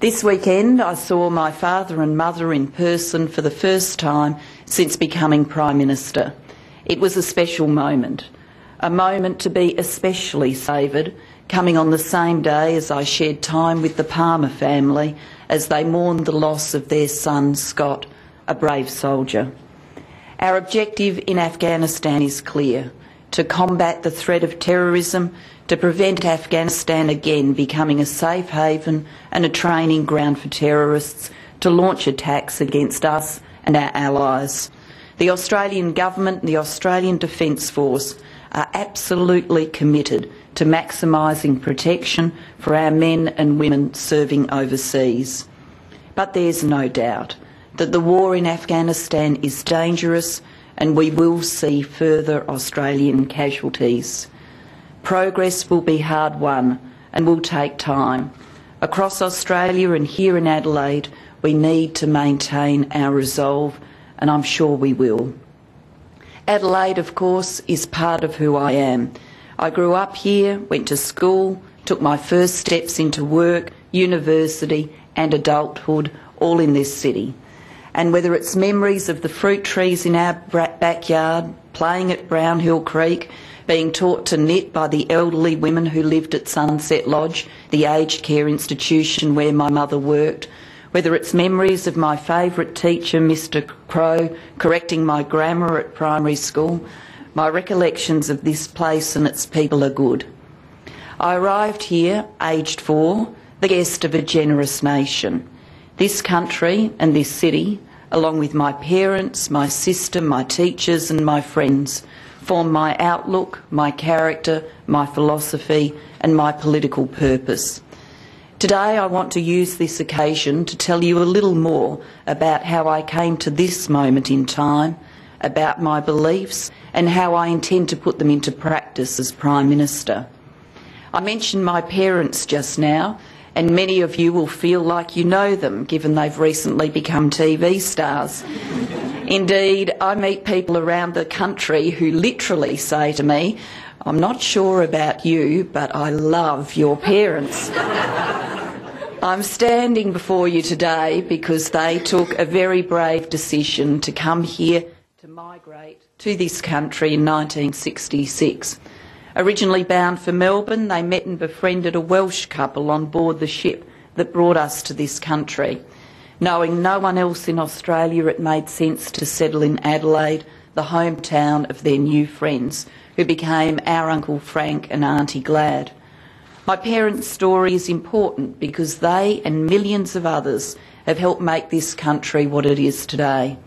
This weekend I saw my father and mother in person for the first time since becoming Prime Minister. It was a special moment, a moment to be especially savoured, coming on the same day as I shared time with the Palmer family as they mourned the loss of their son Scott, a brave soldier. Our objective in Afghanistan is clear: to combat the threat of terrorism, to prevent Afghanistan again becoming a safe haven and a training ground for terrorists to launch attacks against us and our allies. The Australian Government and the Australian Defence Force are absolutely committed to maximising protection for our men and women serving overseas. But there's no doubt that the war in Afghanistan is dangerous and we will see further Australian casualties. Progress will be hard won and will take time. Across Australia and here in Adelaide, we need to maintain our resolve, and I'm sure we will. Adelaide, of course, is part of who I am. I grew up here, went to school, took my first steps into work, university and adulthood, all in this city. And whether it's memories of the fruit trees in our backyard, playing at Brownhill Creek, being taught to knit by the elderly women who lived at Sunset Lodge, the aged care institution where my mother worked, whether it's memories of my favourite teacher, Mr. Crow, correcting my grammar at primary school, my recollections of this place and its people are good. I arrived here, aged 4, the guest of a generous nation. This country and this city, along with my parents, my sister, my teachers and my friends, form my outlook, my character, my philosophy and my political purpose. Today I want to use this occasion to tell you a little more about how I came to this moment in time, about my beliefs and how I intend to put them into practice as Prime Minister. I mentioned my parents just now, and many of you will feel like you know them, given they've recently become TV stars. Indeed, I meet people around the country who literally say to me, "I'm not sure about you, but I love your parents." I'm standing before you today because they took a very brave decision to come here to migrate to this country in 1966. Originally bound for Melbourne, they met and befriended a Welsh couple on board the ship that brought us to this country. Knowing no one else in Australia, it made sense to settle in Adelaide, the hometown of their new friends, who became our Uncle Frank and Auntie Glad. My parents' story is important because they and millions of others have helped make this country what it is today.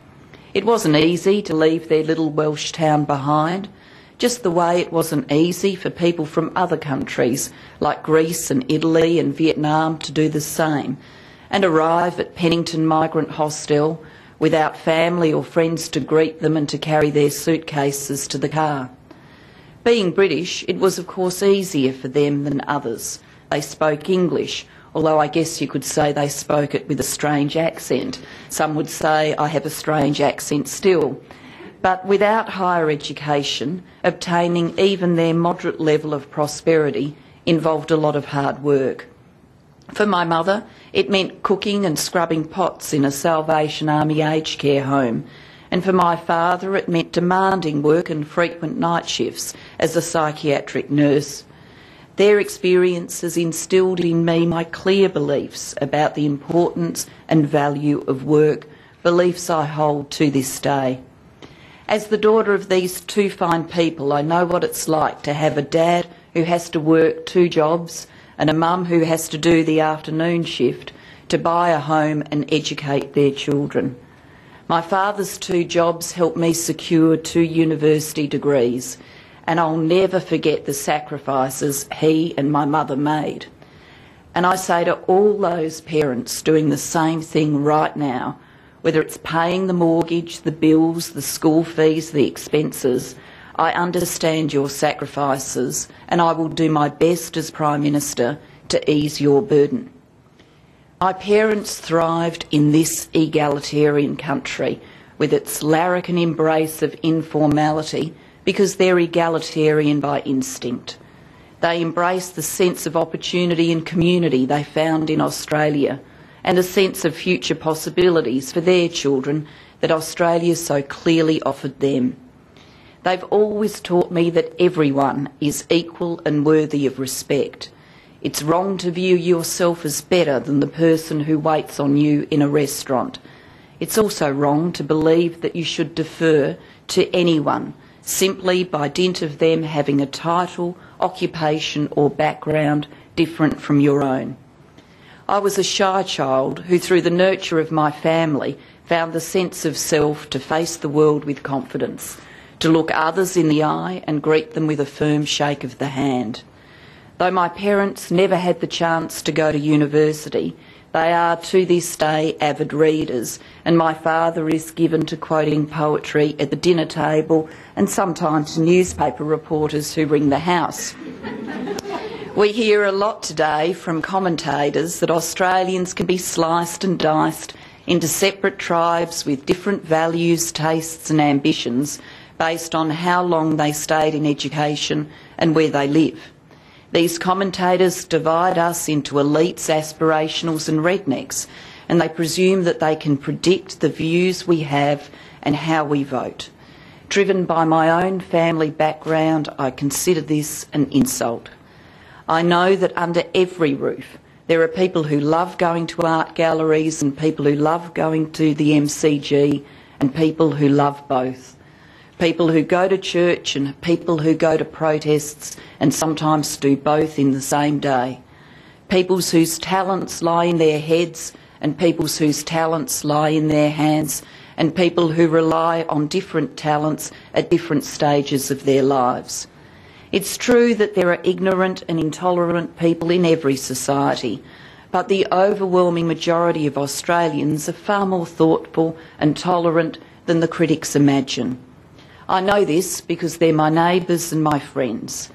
It wasn't easy to leave their little Welsh town behind, just the way it wasn't easy for people from other countries like Greece and Italy and Vietnam to do the same and arrive at Pennington Migrant Hostel without family or friends to greet them and to carry their suitcases to the car. Being British, it was of course easier for them than others. They spoke English, although I guess you could say they spoke it with a strange accent. Some would say I have a strange accent still. But without higher education, obtaining even their moderate level of prosperity involved a lot of hard work. For my mother, it meant cooking and scrubbing pots in a Salvation Army aged care home. And for my father, it meant demanding work and frequent night shifts as a psychiatric nurse. Their experiences instilled in me my clear beliefs about the importance and value of work, beliefs I hold to this day. As the daughter of these two fine people, I know what it's like to have a dad who has to work 2 jobs and a mum who has to do the afternoon shift to buy a home and educate their children. My father's 2 jobs helped me secure 2 university degrees, and I'll never forget the sacrifices he and my mother made. And I say to all those parents doing the same thing right now, whether it's paying the mortgage, the bills, the school fees, the expenses, I understand your sacrifices and I will do my best as Prime Minister to ease your burden. My parents thrived in this egalitarian country with its larrikin embrace of informality because they're egalitarian by instinct. They embraced the sense of opportunity and community they found in Australia, and a sense of future possibilities for their children that Australia so clearly offered them. They've always taught me that everyone is equal and worthy of respect. It's wrong to view yourself as better than the person who waits on you in a restaurant. It's also wrong to believe that you should defer to anyone simply by dint of them having a title, occupation or background different from your own. I was a shy child who, through the nurture of my family, found the sense of self to face the world with confidence, to look others in the eye and greet them with a firm shake of the hand. Though my parents never had the chance to go to university, they are to this day avid readers, and my father is given to quoting poetry at the dinner table and sometimes to newspaper reporters who ring the house. We hear a lot today from commentators that Australians can be sliced and diced into separate tribes with different values, tastes and ambitions based on how long they stayed in education and where they live. These commentators divide us into elites, aspirationals and rednecks, and they presume that they can predict the views we have and how we vote. Driven by my own family background, I consider this an insult. I know that under every roof there are people who love going to art galleries and people who love going to the MCG and people who love both. People who go to church and people who go to protests and sometimes do both in the same day. Peoples whose talents lie in their heads and peoples whose talents lie in their hands, and people who rely on different talents at different stages of their lives. It's true that there are ignorant and intolerant people in every society, but the overwhelming majority of Australians are far more thoughtful and tolerant than the critics imagine. I know this because they're my neighbours and my friends.